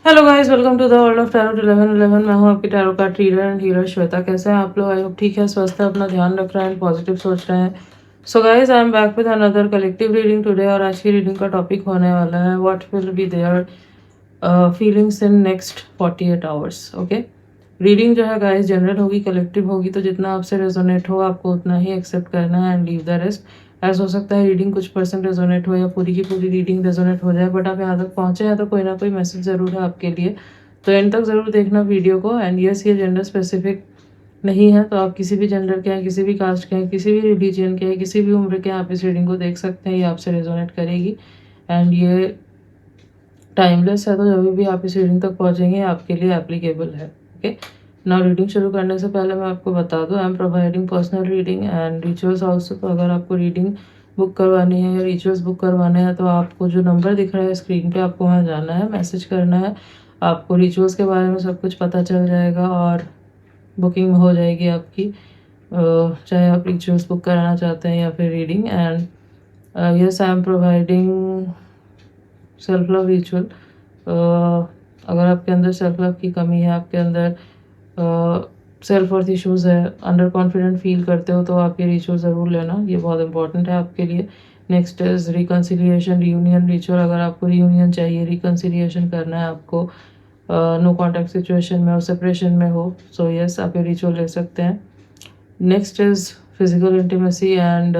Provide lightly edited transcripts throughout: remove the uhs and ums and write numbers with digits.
Hello guys, welcome to the world of tarot 1111। मैं हूं आपकी tarot card reader and healer Shweta. कैसे हैं आप लोग? आई होप ठीक है, स्वस्थ है, अपना ध्यान रख रहे हैं, पॉजिटिव सोच रहे हैं। So guys, I am back with another collective reading today. और आज की रीडिंग का टॉपिक होने वाला है what will be their feelings in next 48 hours. Okay, reading जो है गाइस जनरल होगी, कलेक्टिव होगी, तो जितना आपसे रेजोनेट हो आपको उतना ही एक्सेप्ट करना है एंड लीव द रेस्ट। ऐसा हो सकता है रीडिंग कुछ परसेंट रेजोनेट हो या पूरी की पूरी रीडिंग रेजोनेट हो जाए, बट आप यहाँ तक पहुँचे हैं तो कोई ना कोई मैसेज ज़रूर है आपके लिए। तो एंड तक ज़रूर देखना वीडियो को। एंड यस, ये जेंडर स्पेसिफिक नहीं है, तो आप किसी भी जेंडर के हैं, किसी भी कास्ट के हैं, किसी भी रिलीजन के हैं, किसी भी उम्र के हैं, आप इस रीडिंग को देख सकते हैं। ये आपसे रेजोनेट करेगी एंड ये टाइमलेस है, तो जब भी आप इस रीडिंग तक पहुंचेंगे आपके लिए एप्लीकेबल है। ओके, ना रीडिंग शुरू करने से पहले मैं आपको बता दूं, I am providing personal reading and rituals also. तो अगर आपको रीडिंग बुक करवानी है या रिचुअल्स बुक करवाने हैं तो आपको जो नंबर दिख रहा है स्क्रीन पे, आपको वहाँ जाना है, मैसेज करना है। आपको रिचुअल्स के बारे में सब कुछ पता चल जाएगा और बुकिंग हो जाएगी आपकी, चाहे आप रिचुअल्स बुक कराना चाहते हैं या फिर reading. And yes, I am providing self love ritual. अगर आपके अंदर सेल्फ लव की कमी है, आपके अंदर सेल्फ वर्थ इश्यूज़ है, अंडर कॉन्फिडेंट फील करते हो, तो आप ये रिचुअल ज़रूर लेना, ये बहुत इंपॉर्टेंट है आपके लिए। Next is reconciliation reunion ritual. अगर आपको रियूनियन चाहिए, रिकन्सिलिएशन करना है आपको, नो कॉन्टैक्ट सिचुएशन में हो, सेपरेशन में हो, सो यस, आप ये रिचुअल ले सकते हैं। Next is physical intimacy and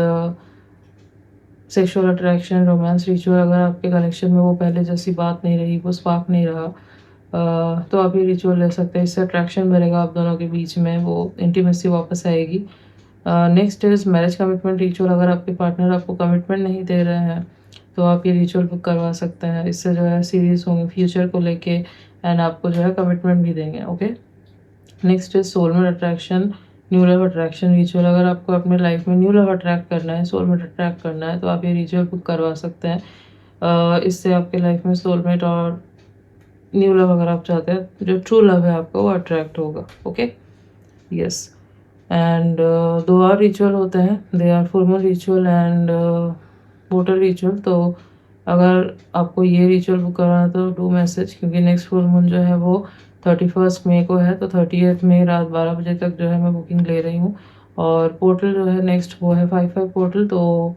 sexual attraction romance ritual. अगर आपके कनेक्शन में वो पहले जैसी बात नहीं रही, वो स्पार्क नहीं रहा, तो आप ये रिचुअल ले सकते हैं। इससे अट्रैक्शन बढ़ेगा आप दोनों के बीच में, वो इंटीमेसी वापस आएगी। Next is marriage commitment ritual. अगर आपके पार्टनर आपको कमिटमेंट नहीं दे रहे हैं तो आप ये रिचुअल बुक करवा सकते हैं। इससे जो है सीरियस होंगे फ्यूचर को लेके एंड आपको जो है कमिटमेंट भी देंगे। Okay, next is soulmate attraction new love attraction ritual. अगर आपको अपने लाइफ में न्यू लव अट्रैक्ट करना है, सोलमेट अट्रैक्ट करना है, तो आप ये रिचुअल बुक करवा सकते हैं। इससे आपके लाइफ में सोलमेट और न्यू लव, अगर आप चाहते हैं, जो ट्रू लव है आपका, वो अट्रैक्ट होगा। Okay, yes. एंड दो और रिचुअल होते हैं, they are full moon ritual and portal ritual. तो अगर आपको ये रिचुअल बुक करवाना है तो डू मैसेज, क्योंकि नेक्स्ट फुल मून जो है वो 31 मई को है, तो 30 मई रात 12 बजे तक जो है मैं बुकिंग ले रही हूँ। और पोर्टल जो है नेक्स्ट वो है 5/5 पोर्टल, तो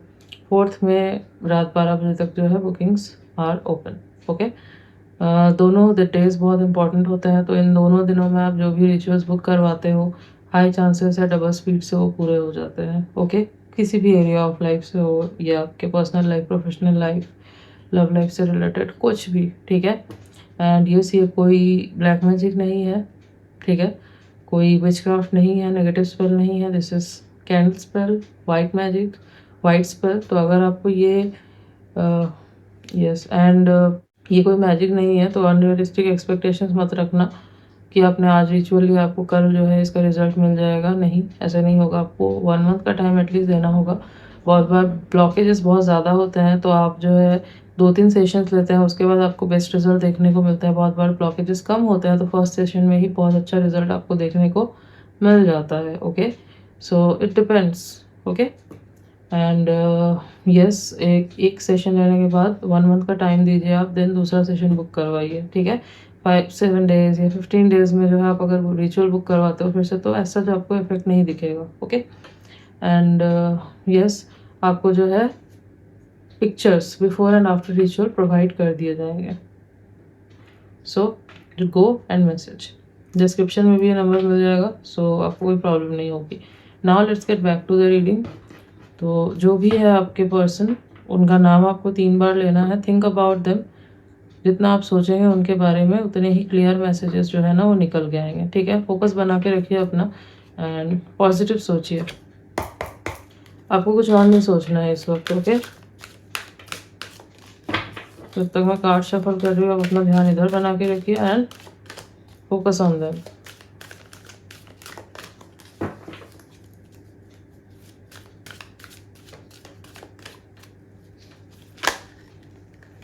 4 में रात 12 बजे तक जो है बुकिंग्स आर ओपन। ओके, दोनों डेज बहुत इंपॉर्टेंट होते हैं, तो इन दोनों दिनों में आप जो भी रिचुअल्स बुक करवाते हो, हाई चांसेस है डबल स्पीड से वो पूरे हो जाते हैं। ओके, किसी भी एरिया ऑफ लाइफ से हो या आपके personal life, professional life, love life से रिलेटेड कुछ भी, ठीक है। एंड ये कोई ब्लैक मैजिक नहीं है, ठीक है, कोई विचक्राफ्ट नहीं है, नेगेटिव स्पेल नहीं है, this is candle spell, white magic, white spell. तो अगर आपको ये यस एंड ये कोई मैजिक नहीं है, तो अनरियलिस्टिक एक्सपेक्टेशंस मत रखना कि आपने आज रिचुअल लिया, आपको कल जो है इसका रिजल्ट मिल जाएगा। नहीं, ऐसा नहीं होगा। आपको 1 मंथ का टाइम एटलीस्ट देना होगा। बहुत बार ब्लॉकेजेस बहुत ज़्यादा होते हैं, तो आप जो है 2-3 सेशंस लेते हैं, उसके बाद आपको बेस्ट रिजल्ट देखने को मिलता है। बहुत बार ब्लॉकेजेस कम होते हैं, तो फर्स्ट सेशन में ही बहुत अच्छा रिजल्ट आपको देखने को मिल जाता है। Okay, so it depends. Okay, and yes, एक सेशन लेने के बाद 1 मंथ का टाइम दीजिए आप, देन दूसरा सेशन बुक करवाइए, ठीक है। 5-7 डेज या 15 डेज में जो है आप अगर रिचुअल बुक करवाते हो फिर से, तो ऐसा जो आपको इफेक्ट नहीं दिखेगा। ओके, एंड यस, आपको जो है pictures before and after ritual provide कर दिए जाएंगे। सो गो एंड मैसेज, डिस्क्रिप्शन में भी ये नंबर मिल जाएगा, सो आपको कोई प्रॉब्लम नहीं होगी। Now let's get back to the reading. तो जो भी है आपके पर्सन, उनका नाम आपको 3 बार लेना है। थिंक अबाउट देम, जितना आप सोचेंगे उनके बारे में उतने ही क्लियर मैसेजेस जो है ना वो निकल के आएंगे, ठीक है। फोकस बना के रखिए अपना एंड पॉजिटिव सोचिए। आपको कुछ और नहीं सोचना है इस वक्त। ओके, जब तक मैं कार्ड शफल कर रही हूँ आप अपना ध्यान इधर बना के रखिए and focus on them.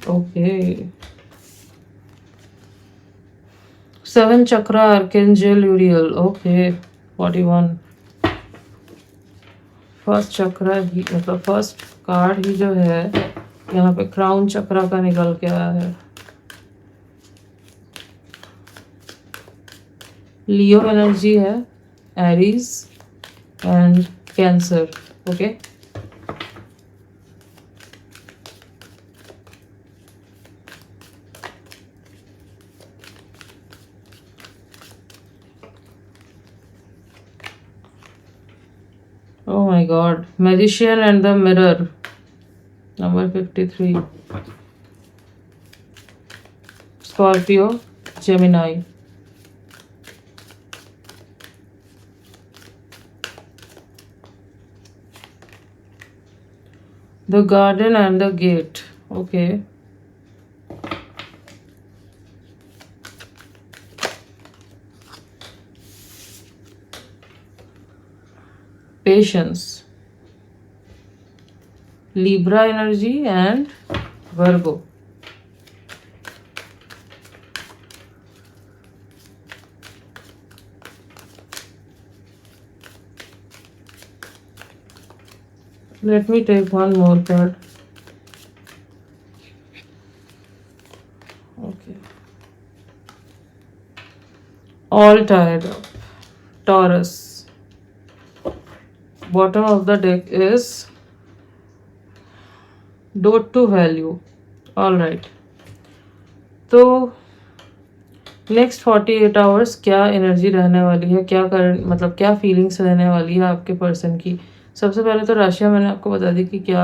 Okay, 7 chakra archangel Uriel. Okay, 41 first chakra ही, मतलब फर्स्ट कार्ड ही जो है यहाँ पे क्राउन चक्रा का निकल के आया है। लियो एनर्जी है, Aries and cancer. Okay, oh my god, magician and the mirror, number 53, Scorpio, Gemini, the garden and the gate. Okay, patience, Libra energy and Virgo. Let me take one more card. Okay, all tied up, Taurus. Bottom of the deck is dot to value. All right, तो next 48 hours क्या energy रहने वाली है, क्या कर मतलब क्या feelings रहने वाली है आपके पर्सन की। सबसे पहले तो राशियाँ मैंने आपको बता दी कि क्या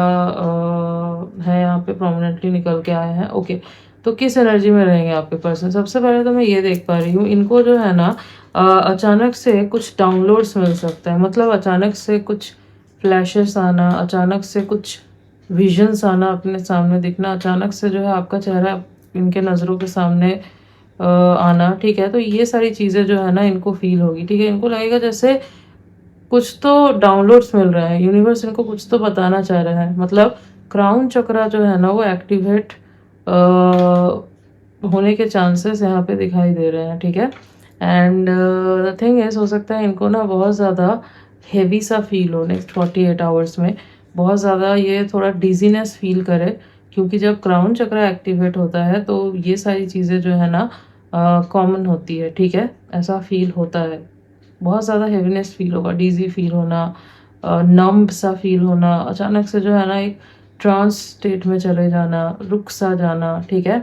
है यहाँ पे प्रोमिनेंटली निकल के आए हैं। ओके, तो किस एनर्जी में रहेंगे आपके पर्सन। सबसे पहले तो मैं ये देख पा रही हूँ, इनको जो है ना अचानक से कुछ डाउनलोड्स मिल सकता है, मतलब अचानक से कुछ फ्लैशेस आना, अचानक से कुछ विजन्स आना, अपने सामने दिखना, अचानक से जो है आपका चेहरा इनके नज़रों के सामने आना। ठीक है, तो ये सारी चीज़ें जो है ना इनको फील होगी। ठीक है, इनको लगेगा जैसे कुछ तो डाउनलोड्स मिल रहे हैं, यूनिवर्स इनको कुछ तो बताना चाह रहा है। मतलब क्राउन चक्रा जो है ना वो एक्टिवेट होने के चांसेस यहाँ पे दिखाई दे रहे हैं। ठीक है, एंड द थिंग इज, हो सकता है इनको ना बहुत ज़्यादा हेवी सा फील हो नेक्स्ट 48 आवर्स में, बहुत ज़्यादा ये थोड़ा डिजीनेस फील करे, क्योंकि जब क्राउन चक्रा एक्टिवेट होता है तो ये सारी चीज़ें जो है ना कॉमन होती है। ठीक है, ऐसा फील होता है, बहुत ज़्यादा हेवीनेस फील होगा, डीजी फील होना, नम्ब सा फील होना, अचानक से जो है ना एक ट्रांस स्टेट में चले जाना, रुक सा जाना। ठीक है,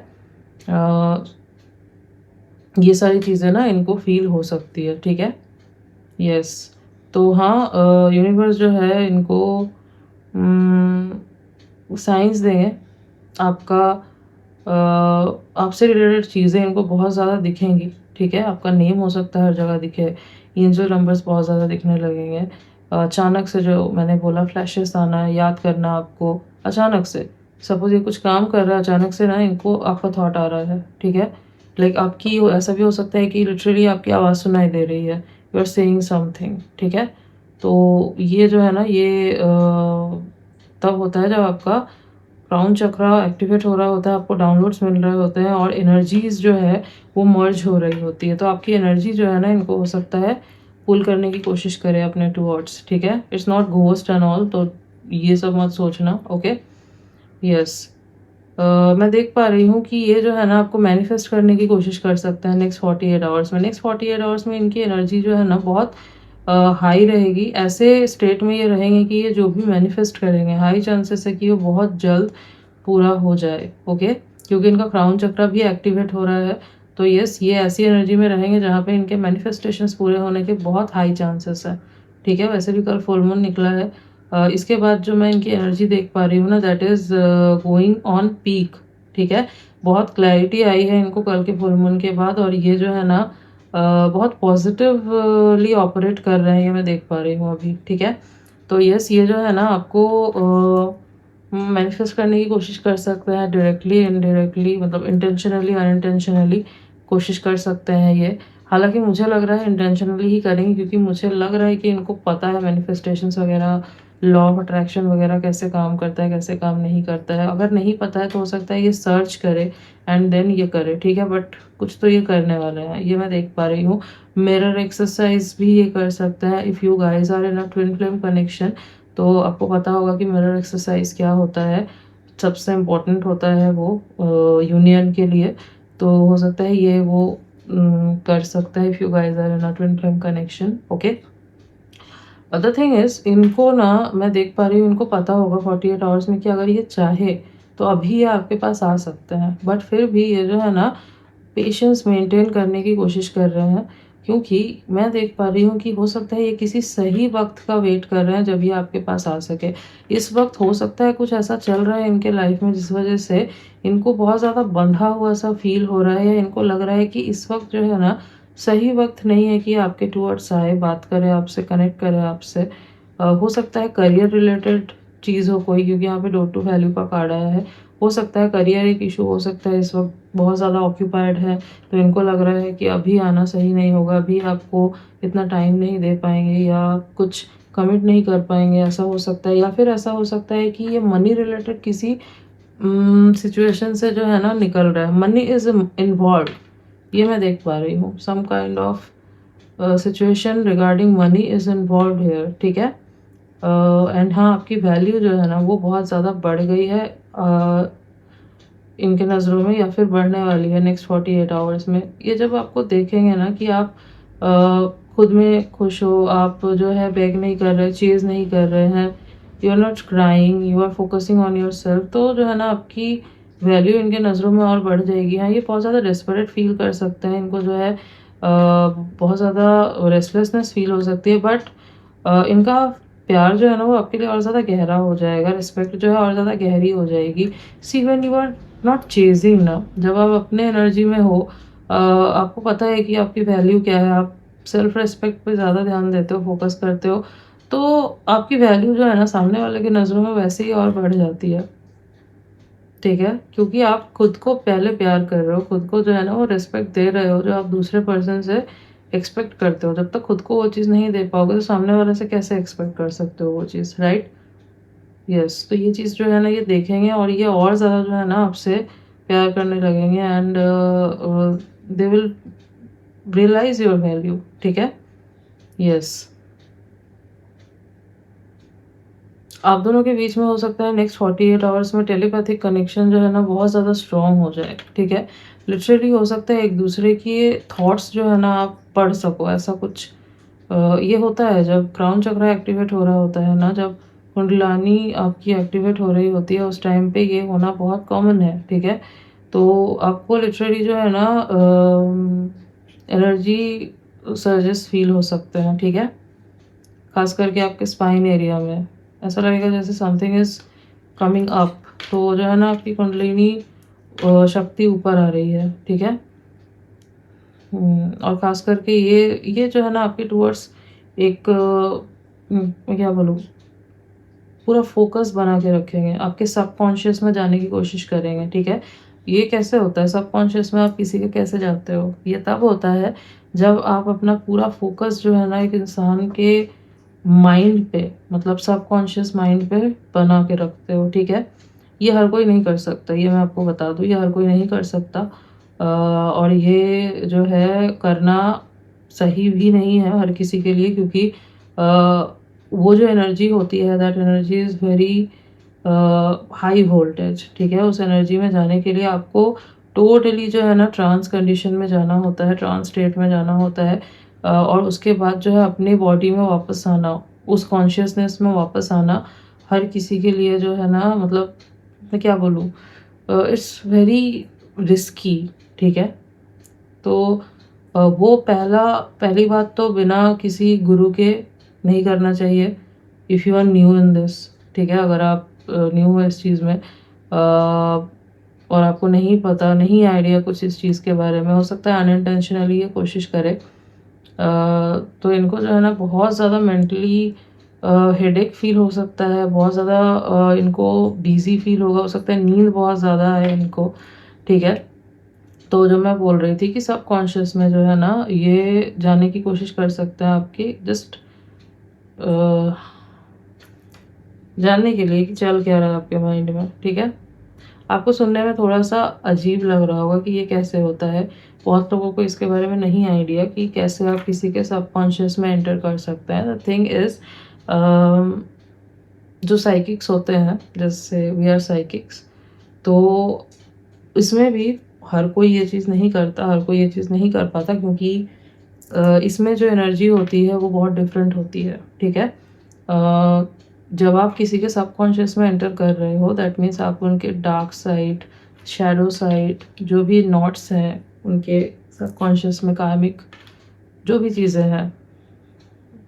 ये सारी चीज़ें ना इनको फील हो सकती है। ठीक है, यस, तो हाँ यूनिवर्स जो है इनको साइंस देंगे। आपका आपसे रिलेटेड चीज़ें इनको बहुत ज़्यादा दिखेंगी। ठीक है, आपका नेम हो सकता है हर जगह दिखे, एंजल नंबर्स बहुत ज़्यादा दिखने लगेंगे। अचानक से जो मैंने बोला फ्लैशेस आना, याद करना आपको अचानक से। सपोज ये कुछ काम कर रहा है, अचानक से ना इनको आपका थॉट आ रहा है। ठीक है, लाइक आपकी ऐसा भी हो सकता है कि लिटरली आपकी आवाज़ सुनाई दे रही है, यू आर सेइंग समथिंग। ठीक है, तो ये जो है ना ये तब होता है जब आपका क्राउन चक्रा एक्टिवेट हो रहा होता है, आपको डाउनलोड्स मिल रहे होते हैं और एनर्जीज जो है वो मर्ज हो रही होती है। तो आपकी एनर्जी जो है ना इनको हो सकता है पुल करने की कोशिश करे अपने टूवर्ड्स। ठीक है, it's not ghost and all, तो ये सब मत सोचना। ओके, यस, मैं देख पा रही हूँ कि ये जो है ना आपको मैनिफेस्ट करने की कोशिश कर सकते हैं नेक्स्ट 48 आवर्स में। नेक्स्ट 48 आवर्स में इनकी एनर्जी जो है ना बहुत हाई रहेगी। ऐसे स्टेट में ये रहेंगे कि ये जो भी मैनिफेस्ट करेंगे हाई चांसेस है कि वो बहुत जल्द पूरा हो जाए। ओके, क्योंकि इनका क्राउन चक्रा भी एक्टिवेट हो रहा है, तो यस ये ऐसी एनर्जी में रहेंगे जहाँ पे इनके मैनिफेस्टेशंस पूरे होने के बहुत हाई चांसेस है। ठीक है, वैसे भी कल फुल मून निकला है। इसके बाद जो मैं इनकी एनर्जी देख पा रही हूँ ना, that is going on peak. ठीक है, बहुत क्लैरिटी आई है इनको कल के फुल मून के बाद, और ये जो है ना बहुत पॉजिटिवली ऑपरेट कर रहे हैं, ये मैं देख पा रही हूँ अभी। ठीक है, तो यस ये जो है ना आपको मैनिफेस्ट करने की कोशिश कर सकते हैं, डायरेक्टली इनडायरेक्टली, मतलब इंटेंशनली अनइंटेंशनली कोशिश कर सकते हैं ये। हालांकि मुझे लग रहा है इंटेंशनली ही करेंगे, क्योंकि मुझे लग रहा है कि इनको पता है मैनिफेस्टेशंस वगैरह, लॉ ऑफ अट्रैक्शन वगैरह कैसे काम करता है, कैसे काम नहीं करता है। अगर नहीं पता है तो हो सकता है ये सर्च करे एंड देन ये करे। ठीक है, बट कुछ तो ये करने वाले हैं, ये मैं देख पा रही हूँ। मिरर एक्सरसाइज भी ये कर सकता है। If you guys are in a twin flame connection, तो आपको पता होगा कि मिरर एक्सरसाइज क्या होता है। सबसे इम्पोर्टेंट होता है वो यूनियन के लिए। तो हो सकता है ये वो कर सकता है if you guys are in a twin flame connection. Okay, other thing is, इनको ना मैं देख पा रही हूँ, इनको पता होगा 48 आवर्स में कि अगर ये चाहे तो अभी ये आपके पास आ सकते हैं, बट फिर भी ये जो है ना पेशेंस मेंटेन करने की कोशिश कर रहे हैं, क्योंकि मैं देख पा रही हूँ कि हो सकता है ये किसी सही वक्त का वेट कर रहे हैं जब ये आपके पास आ सके। इस वक्त हो सकता है कुछ ऐसा चल रहा है इनके लाइफ में जिस वजह से इनको बहुत ज़्यादा बंधा हुआ सा फील हो रहा है, या इनको लग रहा है कि इस वक्त जो है ना सही वक्त नहीं है कि आपके टूवर्ड्स आए, बात करे आपसे, कनेक्ट करे आपसे। हो सकता है करियर रिलेटेड चीज़ हो कोई, क्योंकि यहाँ पे डोर टू वैल्यू का कार्ड आया है। हो सकता है करियर एक इशू हो सकता है, इस वक्त बहुत ज़्यादा ऑक्यूपाइड है, तो इनको लग रहा है कि अभी आना सही नहीं होगा, अभी आपको इतना टाइम नहीं दे पाएँगे या कुछ कमिट नहीं कर पाएँगे, ऐसा हो सकता है। या फिर ऐसा हो सकता है कि ये मनी रिलेटेड किसी सिचुएशन से जो है ना निकल रहा है, मनी इज़ इन्वॉल्व्ड, ये मैं देख पा रही हूँ। Some kind of situation regarding money is involved here, ठीक है? एंड हाँ, आपकी वैल्यू जो है ना वो बहुत ज़्यादा बढ़ गई है इनके नज़रों में, या फिर बढ़ने वाली है नेक्स्ट 48 आवर्स में। ये जब आपको देखेंगे ना कि आप खुद में खुश हो, आप जो है बेग नहीं कर रहे, चेज़ नहीं कर रहे हैं, you are not crying, you are focusing on yourself, तो जो है ना आपकी वैल्यू इनके नज़रों में और बढ़ जाएगी। हाँ, ये बहुत ज़्यादा डेस्परेट फ़ील कर सकते हैं, इनको जो है बहुत ज़्यादा रेस्टलेसनेस फ़ील हो सकती है, बट इनका प्यार जो है ना वो आपके लिए और ज़्यादा गहरा हो जाएगा, रिस्पेक्ट जो है और ज़्यादा गहरी हो जाएगी। See when you are not chasing ना, जब आप अपने एनर्जी में हो, आपको पता है कि आपकी वैल्यू क्या है, आप सेल्फ रिस्पेक्ट पे ज़्यादा ध्यान देते हो, फोकस करते हो, तो आपकी वैल्यू जो है ना सामने वाले की नज़रों में वैसे ही और बढ़ जाती है, ठीक है? क्योंकि आप खुद को पहले प्यार कर रहे हो, खुद को जो है ना वो रिस्पेक्ट दे रहे हो जो आप दूसरे पर्सन से एक्सपेक्ट करते हो। जब तक खुद को वो चीज़ नहीं दे पाओगे तो सामने वाले से कैसे एक्सपेक्ट कर सकते हो वो चीज़, राइट? यस, तो ये चीज़ जो है ना ये देखेंगे और ये और ज़्यादा जो है ना आपसे प्यार करने लगेंगे, and they will realise your value, ठीक है? यस। आप दोनों के बीच में हो सकता है नेक्स्ट 48 आवर्स में टेलीपैथिक कनेक्शन जो है ना बहुत ज़्यादा स्ट्रॉन्ग हो जाए, ठीक है? लिटरली हो सकता है एक-दूसरे के थॉट्स जो है ना आप पढ़ सको, ऐसा कुछ ये होता है जब क्राउन चक्रा एक्टिवेट हो रहा होता है ना, जब कुंडलानी आपकी एक्टिवेट हो रही होती है, उस टाइम पे ये होना बहुत कॉमन है, ठीक है? तो आपको लिटरली जो है ना एनर्जी सर्जेस फ़ील हो सकते हैं, ठीक है? खास करके आपके स्पाइन एरिया में ऐसा लगेगा जैसे समथिंग इज कमिंग अप, तो जो है ना आपकी कुंडलिनी शक्ति ऊपर आ रही है, ठीक है? और खास करके ये जो है ना आपके टुवर्ड्स एक मैं क्या बोलूँ, पूरा फ़ोकस बना के रखेंगे, आपके सबकॉन्शियस में जाने की कोशिश करेंगे, ठीक है? ये कैसे होता है सबकॉन्शियस में आप किसी के कैसे जाते हो? ये तब होता है जब आप अपना पूरा फ़ोकस जो है ना एक इंसान के माइंड पे, मतलब सबकॉन्शियस माइंड पे बना के रखते हो, ठीक है? ये हर कोई नहीं कर सकता, ये मैं आपको बता दूँ, ये हर कोई नहीं कर सकता। और ये जो है करना सही भी नहीं है हर किसी के लिए, क्योंकि वो जो एनर्जी होती है that energy is very high voltage, ठीक है? उस एनर्जी में जाने के लिए आपको टोटली जो है ना ट्रांस कंडीशन में जाना होता है, ट्रांस स्टेट में जाना होता है, और उसके बाद जो है अपनी बॉडी में वापस आना, उस कॉन्शियसनेस में वापस आना, हर किसी के लिए जो है ना, मतलब मैं क्या बोलूँ, इट्स वेरी रिस्की, ठीक है? तो वो पहली बात तो बिना किसी गुरु के नहीं करना चाहिए, if you are new in this, ठीक है? अगर आप न्यू हो इस चीज़ में, और आपको नहीं पता, नहीं आइडिया कुछ इस चीज़ के बारे में, हो सकता है अनइंटेंशनली ये कोशिश करे, तो इनको जो है ना बहुत ज़्यादा मेंटली हेडेक फ़ील हो सकता है, बहुत ज़्यादा इनको बिज़ी फ़ील होगा, हो सकता है नींद बहुत ज़्यादा है इनको, ठीक है? तो जो मैं बोल रही थी कि सबकॉन्शियस में जो है ना ये जाने की कोशिश कर सकते हैं आपकी, जस्ट जानने के लिए कि चल क्या रहा है आपके माइंड में, ठीक है? आपको सुनने में थोड़ा-सा अजीब लग रहा होगा कि ये कैसे होता है। बहुत लोगों को इसके बारे में नहीं आइडिया कि कैसे आप किसी के सबकॉन्शियस में एंटर कर सकते हैं। द थिंग इज़, जो साइकिक्स होते हैं, जैसे वी आर साइकिक्स, तो इसमें भी हर कोई ये चीज़ नहीं करता, हर कोई ये चीज़ नहीं कर पाता, क्योंकि इसमें जो एनर्जी होती है वो बहुत डिफरेंट होती है, ठीक है। जब आप किसी के सबकॉन्शियस में एंटर कर रहे हो, दैट मीन्स आप उनके डार्क साइड, शैडो साइड, जो भी नॉट्स हैं उनके सबकॉन्शियस में, कार्मिक जो भी चीज़ें हैं,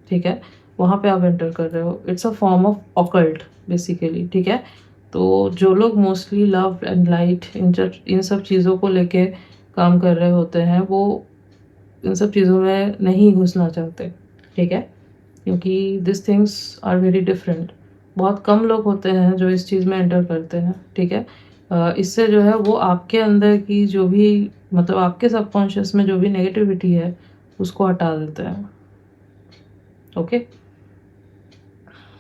ठीक है, वहाँ पे आप एंटर कर रहे हो। It's a form of occult basically, ठीक है। तो जो लोग mostly love and light in सब चीज़ों को लेके काम कर रहे होते हैं, वो इन सब चीज़ों में नहीं घुसना चाहते, ठीक है, क्योंकि this things are very different. बहुत कम लोग होते हैं जो इस चीज़ में एंटर करते हैं, ठीक है। इससे जो है वो आपके अंदर की जो भी, मतलब आपके सबकॉन्शियस में जो भी नेगेटिविटी है उसको हटा देते हैं, ओके।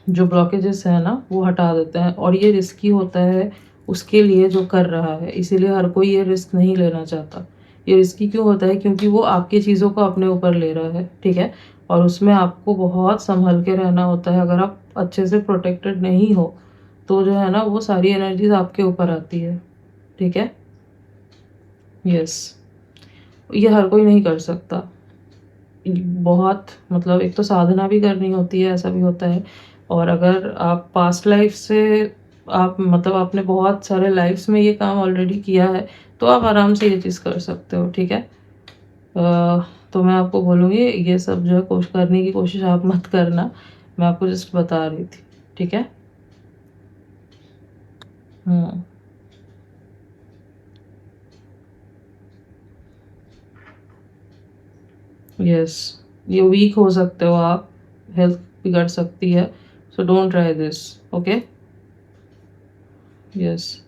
जो ब्लॉकेजेस हैं ना वो हटा देते हैं, और ये रिस्की होता है उसके लिए जो कर रहा है, इसीलिए हर कोई ये रिस्क नहीं लेना चाहता। ये रिस्की क्यों होता है? क्योंकि वो आपकी चीज़ों को अपने ऊपर ले रहा है, ठीक है, और उसमें आपको बहुत संभल के रहना होता है। अगर आप अच्छे से प्रोटेक्टेड नहीं हो तो जो है ना वो सारी एनर्जीज आपके ऊपर आती है, ठीक है। यस, ये हर कोई नहीं कर सकता। बहुत, मतलब एक तो साधना भी करनी होती है, ऐसा भी होता है। और अगर आप पास्ट लाइफ से, आप मतलब आपने बहुत सारे लाइफ्स में ये काम ऑलरेडी किया है, तो आप आराम से ये चीज़ कर सकते हो, ठीक है। तो मैं आपको बोलूँगी ये सब जो है करने की कोशिश आप मत करना, मैं आपको जस्ट बता रही थी, ठीक है। यस, ये वीक हो सकते हो आप, हेल्थ बिगड़ सकती है, so don't try this, okay. Yes.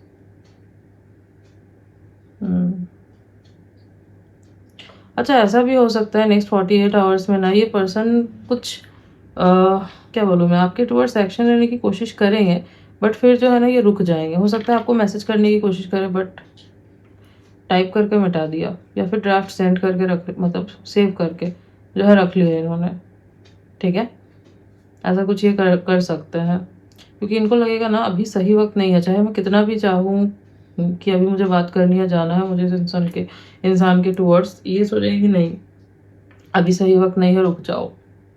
अच्छा, ऐसा भी हो सकता है नेक्स्ट 48 आवर्स में ना ये पर्सन कुछ क्या बोलूँ मैं, आपके टुवर्ड्स एक्शन लेने की कोशिश करेंगे, बट फिर जो है ना ये रुक जाएंगे। हो सकता है आपको मैसेज करने की कोशिश करें, बट टाइप करके मिटा दिया, या फिर ड्राफ्ट सेंड करके रख, मतलब सेव करके जो है रख लिया इन्होंने, ठीक है। ऐसा कुछ ये कर सकते हैं, क्योंकि इनको लगेगा ना अभी सही वक्त नहीं है, चाहे मैं कितना भी चाहूँ कि अभी मुझे बात करनी है, जाना है मुझे इस इंसान के टुवर्ड्स, ये सोचेंगे नहीं अभी सही वक्त नहीं है, रुक जाओ,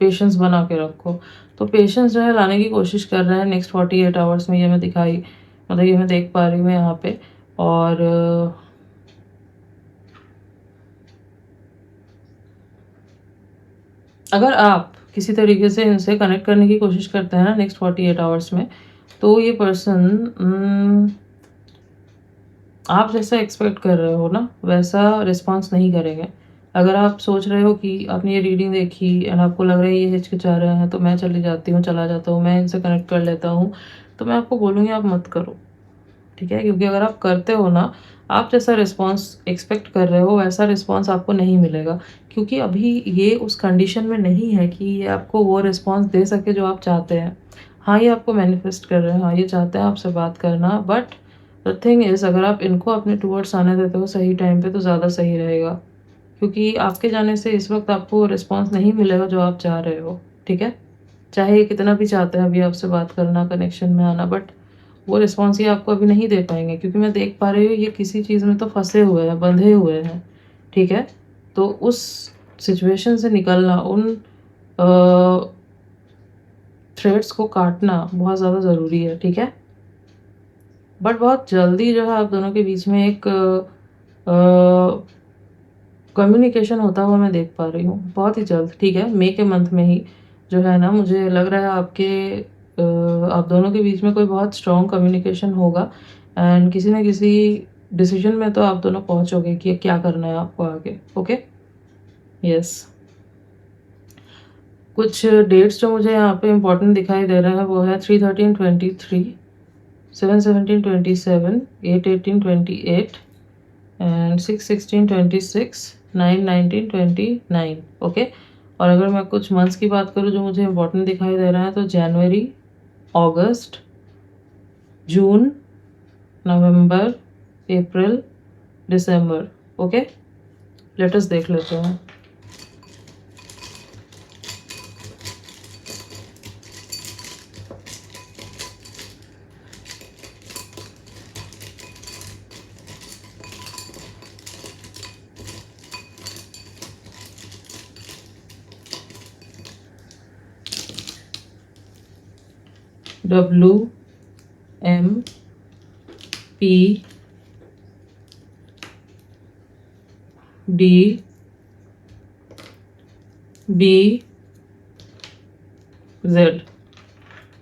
पेशेंस बना के रखो। तो पेशेंस जो है लाने की कोशिश कर रहे हैं नेक्स्ट 48 आवर्स में, ये मैं मतलब ये मैं देख पा रही हूँ यहाँ पे। और अगर आप किसी तरीके से इनसे कनेक्ट करने की कोशिश करते हैं ना नेक्स्ट 48 आवर्स में, तो ये पर्सन आप जैसा एक्सपेक्ट कर रहे हो ना वैसा रिस्पॉन्स नहीं करेंगे। अगर आप सोच रहे हो कि आपने ये रीडिंग देखी एंड आपको लग रहा है ये हिचकिचा रहे हैं, तो मैं चली जाती हूँ, चला जाता हूँ, मैं इनसे कनेक्ट कर लेता हूँ, तो मैं आपको बोलूँगी आप मत करो, ठीक है। क्योंकि अगर आप करते हो ना, आप जैसा रिस्पॉन्स एक्सपेक्ट कर रहे हो वैसा रिस्पॉन्स आपको नहीं मिलेगा, क्योंकि अभी ये उस कंडीशन में नहीं है कि ये आपको वो रिस्पॉन्स दे सके जो आप चाहते हैं। हाँ, ये आपको मैनिफेस्ट कर रहे हैं, हाँ ये चाहते हैं आपसे बात करना, बट द थिंग इज़ अगर आप इनको अपने टूवर्ड्स आने देते हो सही टाइम पे तो ज़्यादा सही रहेगा, क्योंकि आपके जाने से इस वक्त आपको रिस्पॉन्स नहीं मिलेगा जो आप चाह रहे हो, ठीक है। चाहे ये कितना भी चाहते हैं अभी आपसे बात करना, कनेक्शन में आना, बट वो रिस्पॉन्स ये आपको अभी नहीं दे पाएंगे, क्योंकि मैं देख पा रही हूँ ये किसी चीज़ में तो फंसे हुए हैं, बंधे हुए हैं, ठीक है। तो उस सिचुएशन से निकलना, उन थ्रेड्स को काटना बहुत ज़्यादा ज़रूरी है, ठीक है। बट बहुत जल्दी जो है आप दोनों के बीच में एक कम्युनिकेशन होता हुआ मैं देख पा रही हूँ, बहुत ही जल्द, ठीक है। मई के मंथ में ही जो है ना, मुझे लग रहा है आप दोनों के बीच में कोई बहुत स्ट्रॉन्ग कम्युनिकेशन होगा, एंड किसी न किसी डिसीजन में तो आप दोनों पहुँचोगे कि क्या करना है आपको आगे, ओके। यस, कुछ डेट्स जो मुझे यहाँ पे इम्पोर्टेंट दिखाई दे रहा है वो है 3/13/23, 7/17/27, 8/18/28 एंड 6/16/26, 9/19/29, ओके। और अगर मैं कुछ मंथ्स की बात करूँ जो मुझे इम्पोर्टेंट दिखाई दे रहा है, तो जनवरी, अगस्त, जून, नवंबर, अप्रैल, दिसंबर, ओके। लेट अस देख लेते हैं।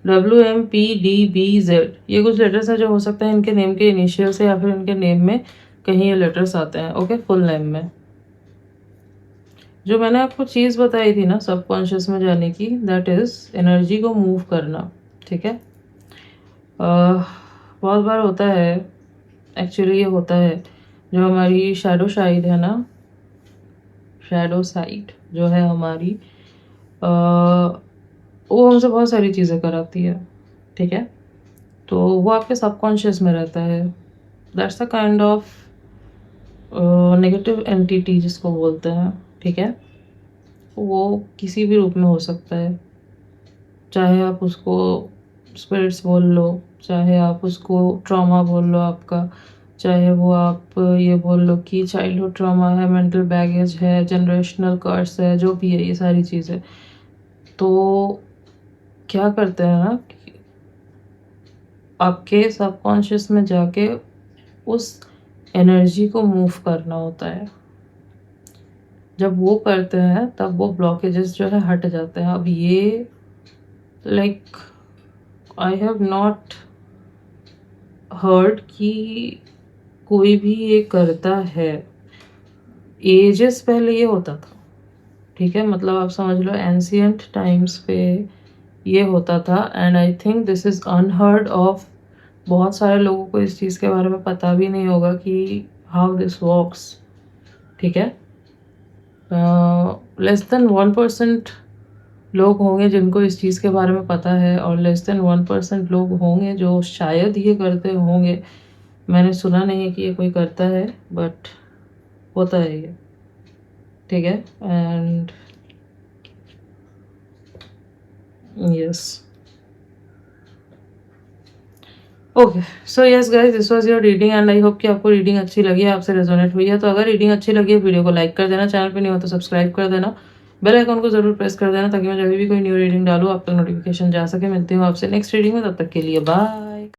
WMPDBZ, ये कुछ लेटर्स हैं जो हो सकता है इनके नेम के इनिशियल से या फिर इनके नेम में कहीं ये लेटर्स आते हैं। ओके, फुल नेम में जो मैंने आपको चीज़ बताई थी ना सबकॉन्शियस में जाने की, दैट इज़ एनर्जी को मूव करना। ठीक है, बहुत बार होता है, एक्चुअली ये होता है जो हमारी शैडो साइड है ना, शैडो साइड जो है हमारी, वो हमसे बहुत सारी चीज़ें कराती है। ठीक है, तो वो आपके सबकॉन्शियस में रहता है। That's a kind of negative entity जिसको बोलते हैं। ठीक है, वो किसी भी रूप में हो सकता है, चाहे आप उसको स्पिरिट्स बोल लो, चाहे आप उसको ट्रॉमा बोल लो आपका, चाहे वो आप ये बोल लो कि चाइल्डहुड ट्रॉमा है, मेंटल बैगेज है, जनरेशनल कर्स है, जो भी है ये सारी चीज़ें। तो क्या करते हैं ना, आपके सबकॉन्शियस में जाके उस एनर्जी को मूव करना होता है। जब वो करते हैं तब वो ब्लॉकेजेस जो है हट जाते हैं। अब ये like I have not heard कि कोई भी ये करता है। एजेस पहले ये होता था। ठीक है, मतलब आप समझ लो एंशियंट टाइम्स पे ये होता था, and I think this is unheard of. बहुत सारे लोगों को इस चीज़ के बारे में पता भी नहीं होगा कि हाउ दिस वर्क्स। ठीक है, लेस देन 1% लोग होंगे जिनको इस चीज़ के बारे में पता है, और लेस देन 1% लोग होंगे जो शायद ये करते होंगे। मैंने सुना नहीं है कि ये कोई करता है, बट होता है ये। ठीक है, and yes, okay, so yes guys, this was your reading and I hope कि आपको रीडिंग अच्छी लगी है, आपसे रेजोनेट हुई है। तो अगर रीडिंग अच्छी लगी है वीडियो को लाइक कर देना, चैनल पे नहीं हो तो सब्सक्राइब कर देना, बेल आइकन को जरूर प्रेस कर देना ताकि मैं जब भी कोई न्यू रीडिंग डालूँ आप तक नोटिफिकेशन जा सके। मिलती हूँ आपसे नेक्स्ट रीडिंग में, तब तक के लिए बाय।